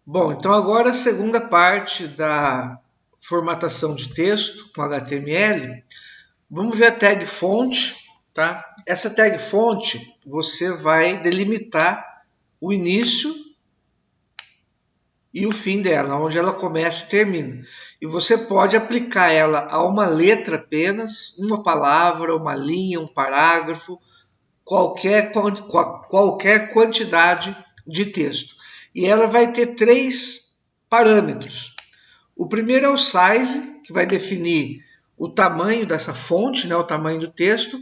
Bom, então agora a segunda parte da formatação de texto com HTML. Vamos ver a tag fonte, tá? Essa tag fonte você vai delimitar o início e o fim dela, onde ela começa e termina. E você pode aplicar ela a uma letra apenas, uma palavra, uma linha, um parágrafo, qualquer quantidade de texto. E ela vai ter três parâmetros. O primeiro é o size, que vai definir o tamanho dessa fonte, né, o tamanho do texto,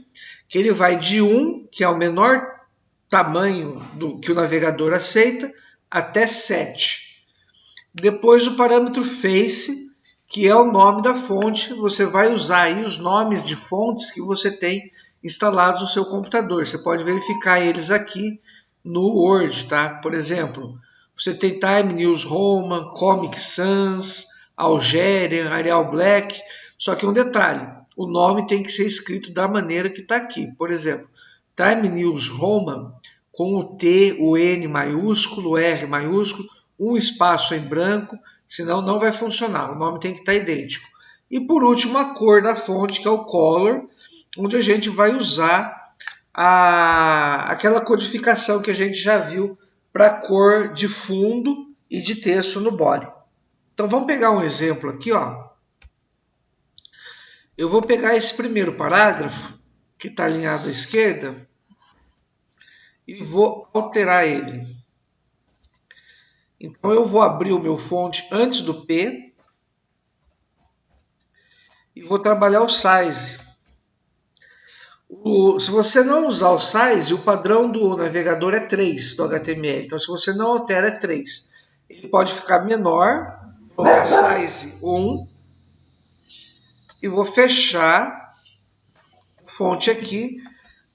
que ele vai de 1, que é o menor tamanho que o navegador aceita, até 7. Depois o parâmetro face, que é o nome da fonte. Você vai usar aí os nomes de fontes que você tem instalados no seu computador. Você pode verificar eles aqui no Word, tá? Por exemplo, você tem Time News Roman, Comic Sans, Algerian, Arial Black. Só que um detalhe, o nome tem que ser escrito da maneira que está aqui. Por exemplo, Time News Roman com o T, o N maiúsculo, o R maiúsculo, um espaço em branco, senão não vai funcionar. O nome tem que estar idêntico. E por último, a cor da fonte, que é o color, onde a gente vai usar aquela codificação que a gente já viu para cor de fundo e de texto no body. Então vamos pegar um exemplo aqui, ó. Eu vou pegar esse primeiro parágrafo, que está alinhado à esquerda, e vou alterar ele. Então eu vou abrir o meu fonte antes do P e vou trabalhar o size. Se você não usar o size, o padrão do navegador é 3 do HTML. Então se você não altera, é 3. Ele pode ficar menor, vou colocar size 1 e vou fechar a fonte aqui.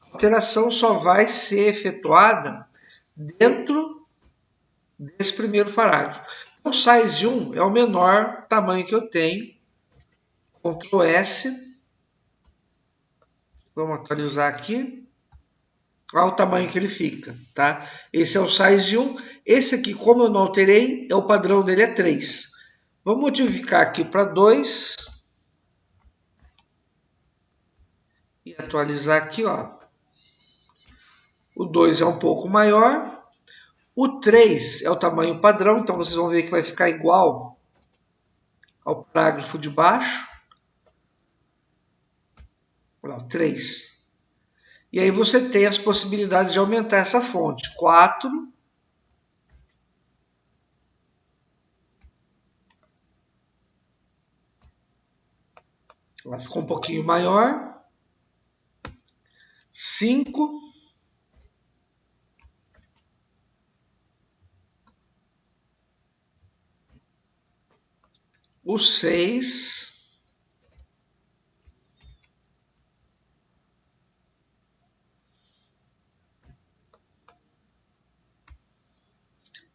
A alteração só vai ser efetuada dentro desse primeiro parágrafo. O size 1 é o menor tamanho que eu tenho. Ctrl S. Vamos atualizar aqui. Olha o tamanho que ele fica, tá? Esse é o size 1. Esse aqui, como eu não alterei, o padrão dele é 3. Vamos modificar aqui para 2. E atualizar aqui, ó. O 2 é um pouco maior. O 3 é o tamanho padrão, então vocês vão ver que vai ficar igual ao parágrafo de baixo. Olha, 3. E aí você tem as possibilidades de aumentar essa fonte. 4. Ela ficou um pouquinho maior. 5. O 6.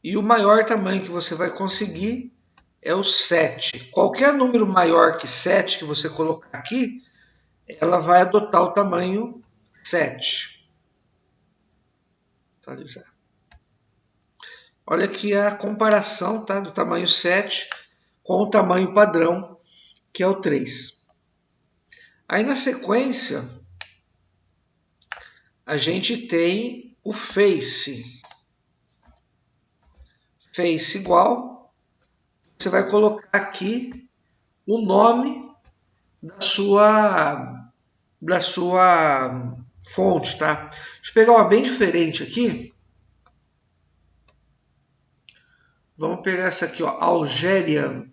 E o maior tamanho que você vai conseguir é o 7. Qualquer número maior que 7 que você colocar aqui, ela vai adotar o tamanho 7. Atualizar. Olha aqui a comparação, tá, do tamanho 7 com o tamanho padrão, que é o 3. Aí na sequência, a gente tem o face. Face igual. Você vai colocar aqui o nome da sua fonte, tá? Deixa eu pegar uma bem diferente aqui. Vamos pegar essa aqui, ó, Algerian.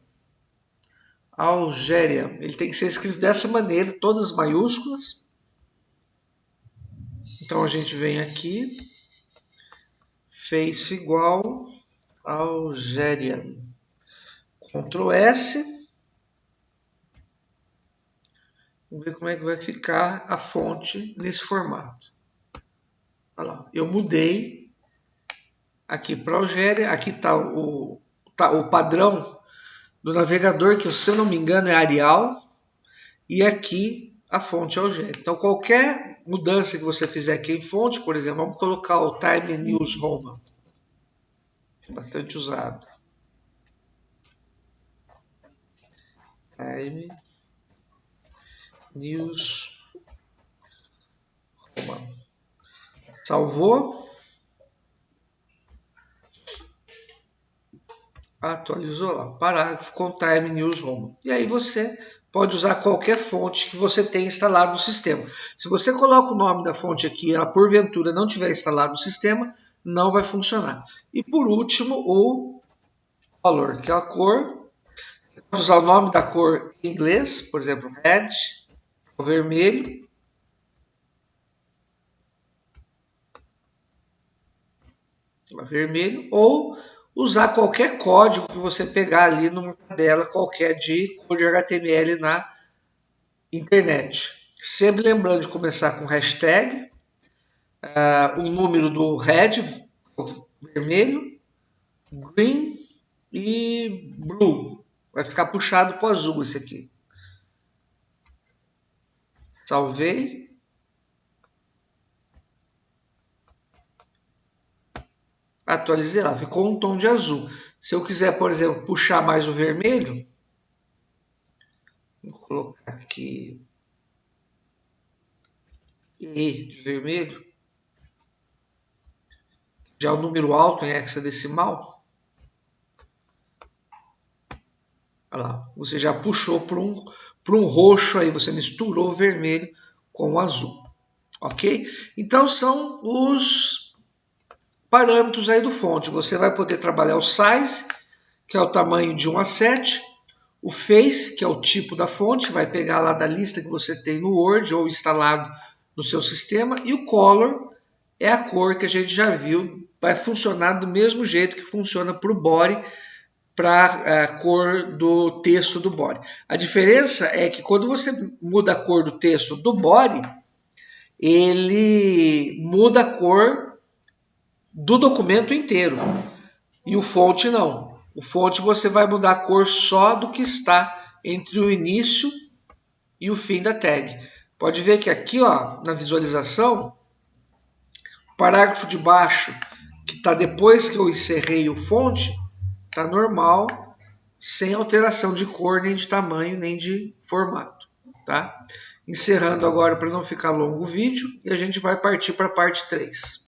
Algerian. Ele tem que ser escrito dessa maneira, todas maiúsculas. Então a gente vem aqui, face igual, Algerian. Ctrl S. Vamos ver como é que vai ficar a fonte nesse formato. Olha lá, eu mudei aqui para Algéria. Aqui está o padrão do navegador, que se eu não me engano é Arial. E aqui a fonte Algéria. Então qualquer mudança que você fizer aqui em fonte, por exemplo, vamos colocar o Time News Roman. Bastante usado. Time News Roman. Salvou. Atualizou lá, parágrafo com Time News Roman. E aí você pode usar qualquer fonte que você tenha instalado no sistema. Se você coloca o nome da fonte aqui e ela porventura não tiver instalado no sistema, não vai funcionar. E por último, o color, que é a cor. Você pode usar o nome da cor em inglês, por exemplo, red, o vermelho. Vermelho, ou usar qualquer código que você pegar ali numa tabela qualquer de código HTML na internet. Sempre lembrando de começar com hashtag, o número do red, vermelho, green e blue. Vai ficar puxado para o azul esse aqui. Salvei. Atualizei lá, ficou um tom de azul. Se eu quiser, por exemplo, puxar mais o vermelho, vou colocar aqui E de vermelho, já é o número alto em hexadecimal. Olha lá, você já puxou para um roxo aí, você misturou o vermelho com o azul. Ok? Então são os parâmetros aí do fonte. Você vai poder trabalhar o size, que é o tamanho de 1 a 7, o face, que é o tipo da fonte, vai pegar lá da lista que você tem no Word ou instalado no seu sistema, e o color é a cor que a gente já viu, vai funcionar do mesmo jeito que funciona para o body, para a cor do texto do body. A diferença é que quando você muda a cor do texto do body, ele muda a cor do documento inteiro. E o fonte não. O fonte você vai mudar a cor só do que está entre o início e o fim da tag. Pode ver que aqui, ó, na visualização, o parágrafo de baixo, que está depois que eu encerrei o fonte, está normal, sem alteração de cor, nem de tamanho, nem de formato. Tá? Encerrando agora para não ficar longo o vídeo, e a gente vai partir para a parte 3.